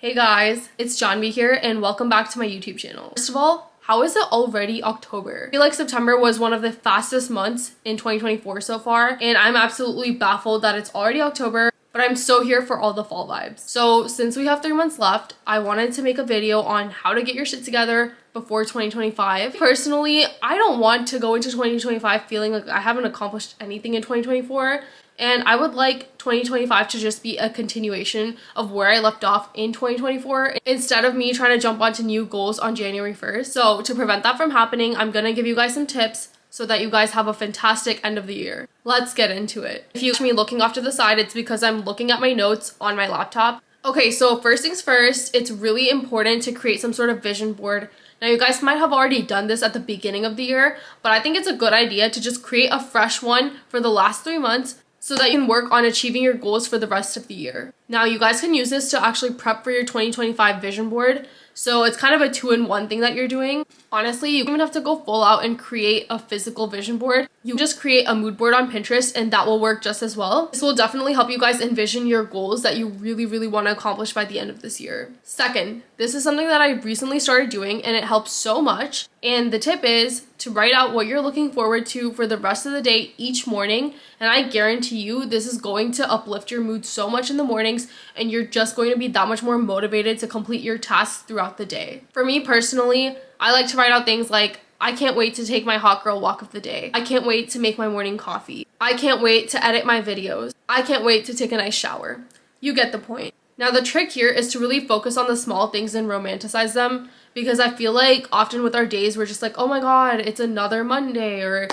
Hey guys, it's Janvi here and welcome back to my YouTube channel. First of all, how is it already October? I feel like September was one of the fastest months in 2024 so far, and I'm absolutely baffled that it's already October, but I'm so here for all the fall vibes. So since we have 3 months left, I wanted to make a video on how to get your shit together before 2025. Personally, I don't want to go into 2025 feeling like I haven't accomplished anything in 2024. And I would like 2025 to just be a continuation of where I left off in 2024 instead of me trying to jump onto new goals on January 1st. So to prevent that from happening, I'm gonna give you guys some tips so that you guys have a fantastic end of the year. Let's get into it. If you catch me looking off to the side, it's because I'm looking at my notes on my laptop. Okay, so first things first, it's really important to create some sort of vision board. Now, you guys might have already done this at the beginning of the year, but I think it's a good idea to just create a fresh one for the last 3 months so that you can work on achieving your goals for the rest of the year. Now, you guys can use this to actually prep for your 2025 vision board. So it's kind of a 2-in-1 thing that you're doing. Honestly, you don't even have to go full out and create a physical vision board. You just create a mood board on Pinterest and that will work just as well. This will definitely help you guys envision your goals that you really want to accomplish by the end of this year. Second, this is something that I recently started doing and it helps so much. And the tip is to write out what you're looking forward to for the rest of the day each morning. And I guarantee you this is going to uplift your mood so much in the mornings and you're just going to be that much more motivated to complete your tasks throughout the day. For me personally, I like to write out things like, I can't wait to take my hot girl walk of the day. I can't wait to make my morning coffee. I can't wait to edit my videos. I can't wait to take a nice shower. You get the point. Now, the trick here is to really focus on the small things and romanticize them, because I feel like often with our days, we're just like, oh my God, it's another Monday, or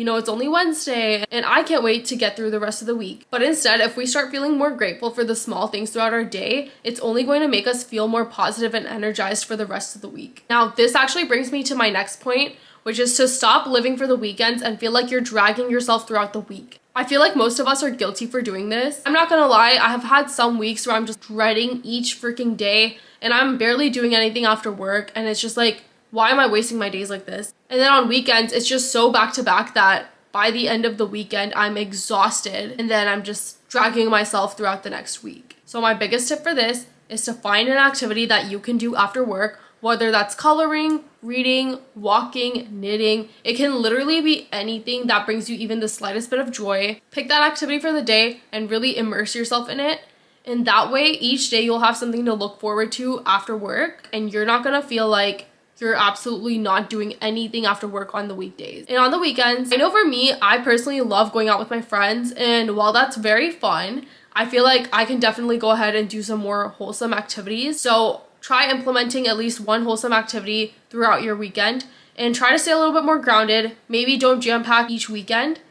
it's only Wednesday and I can't wait to get through the rest of the week. But instead, if we start feeling more grateful for the small things throughout our day, it's only going to make us feel more positive and energized for the rest of the week. Now, this actually brings me to my next point, which is to stop living for the weekends and feel like you're dragging yourself throughout the week. I feel like most of us are guilty for doing this. I'm not gonna lie, I have had some weeks where I'm just dreading each freaking day and I'm barely doing anything after work and it's just like, why am I wasting my days like this? And then on weekends, it's just so back to back that by the end of the weekend, I'm exhausted and then I'm just dragging myself throughout the next week. So my biggest tip for this is to find an activity that you can do after work, whether that's coloring, reading, walking, knitting. It can literally be anything that brings you even the slightest bit of joy. Pick that activity for the day and really immerse yourself in it. And that way, each day you'll have something to look forward to after work and you're not gonna feel like you're absolutely not doing anything after work on the weekdays. And on the weekends, I know for me, I personally love going out with my friends, and while that's very fun, I feel like I can definitely go ahead and do some more wholesome activities. So try implementing at least one wholesome activity throughout your weekend and try to stay a little bit more grounded. Maybe don't jam pack each weekend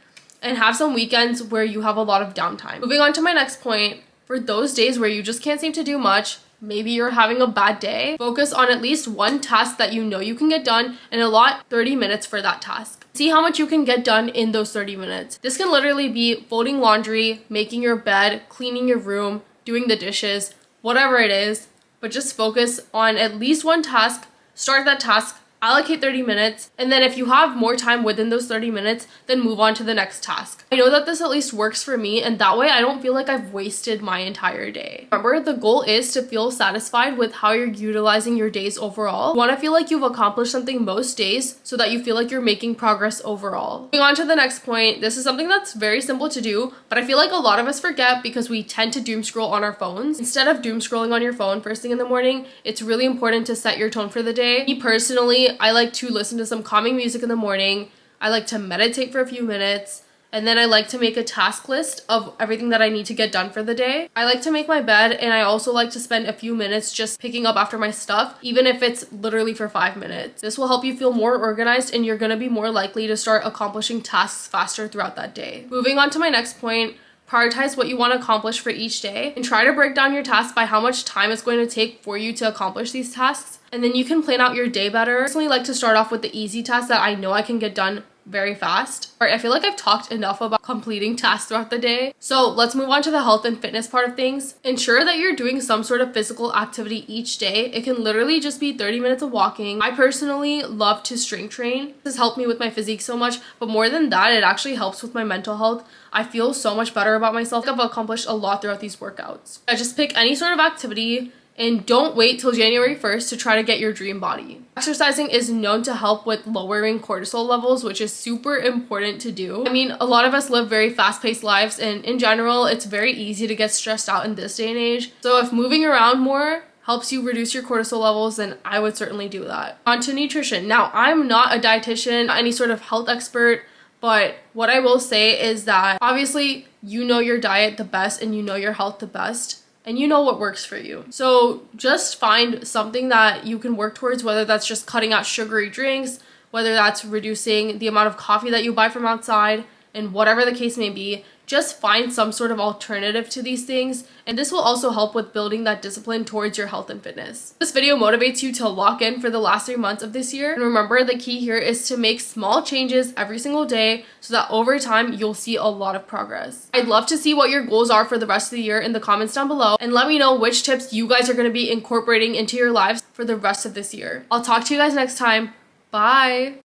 and have some weekends where you have a lot of downtime. Moving on to my next point, for those days where you just can't seem to do much, maybe you're having a bad day, focus on at least one task that you know you can get done and allot 30 minutes for that task. See how much you can get done in those 30 minutes. This can literally be folding laundry, making your bed, cleaning your room, doing the dishes, whatever it is, but just focus on at least one task, start that task, allocate 30 minutes, and then if you have more time within those 30 minutes, then move on to the next task. I know that this at least works for me, and that way I don't feel like I've wasted my entire day. Remember, the goal is to feel satisfied with how you're utilizing your days overall. You want to feel like you've accomplished something most days so that you feel like you're making progress overall. Moving on to the next point, this is something that's very simple to do, but I feel like a lot of us forget because we tend to doom scroll on our phones. Instead of doom scrolling on your phone first thing in the morning, it's really important to set your tone for the day. Me personally, I like to listen to some calming music in the morning. I like to meditate for a few minutes. And then I like to make a task list of everything that I need to get done for the day. I like to make my bed and I also like to spend a few minutes just picking up after my stuff, even if it's literally for 5 minutes. This will help you feel more organized and you're gonna be more likely to start accomplishing tasks faster throughout that day. Moving on to my next point, prioritize what you want to accomplish for each day and try to break down your tasks by how much time it's going to take for you to accomplish these tasks. And then you can plan out your day better. I personally like to start off with the easy tasks that I know I can get done very fast. All right, I feel like I've talked enough about completing tasks throughout the day. So let's move on to the health and fitness part of things. Ensure that you're doing some sort of physical activity each day. It can literally just be 30 minutes of walking. I personally love to strength train. This has helped me with my physique so much, but more than that, it actually helps with my mental health. I feel so much better about myself. I've accomplished a lot throughout these workouts. I just pick any sort of activity and don't wait till January 1st to try to get your dream body. Exercising is known to help with lowering cortisol levels, which is super important to do. I mean, a lot of us live very fast-paced lives, and in general, it's very easy to get stressed out in this day and age. So if moving around more helps you reduce your cortisol levels, then I would certainly do that. On to nutrition. Now, I'm not a dietitian, not any sort of health expert, but what I will say is that obviously you know your diet the best and you know your health the best, and you know what works for you. So just find something that you can work towards, whether that's just cutting out sugary drinks, whether that's reducing the amount of coffee that you buy from outside, and whatever the case may be. Just find some sort of alternative to these things, and this will also help with building that discipline towards your health and fitness. This video motivates you to lock in for the last 3 months of this year, and remember, the key here is to make small changes every single day so that over time you'll see a lot of progress. I'd love to see what your goals are for the rest of the year in the comments down below, and let me know which tips you guys are going to be incorporating into your lives for the rest of this year. I'll talk to you guys next time. Bye!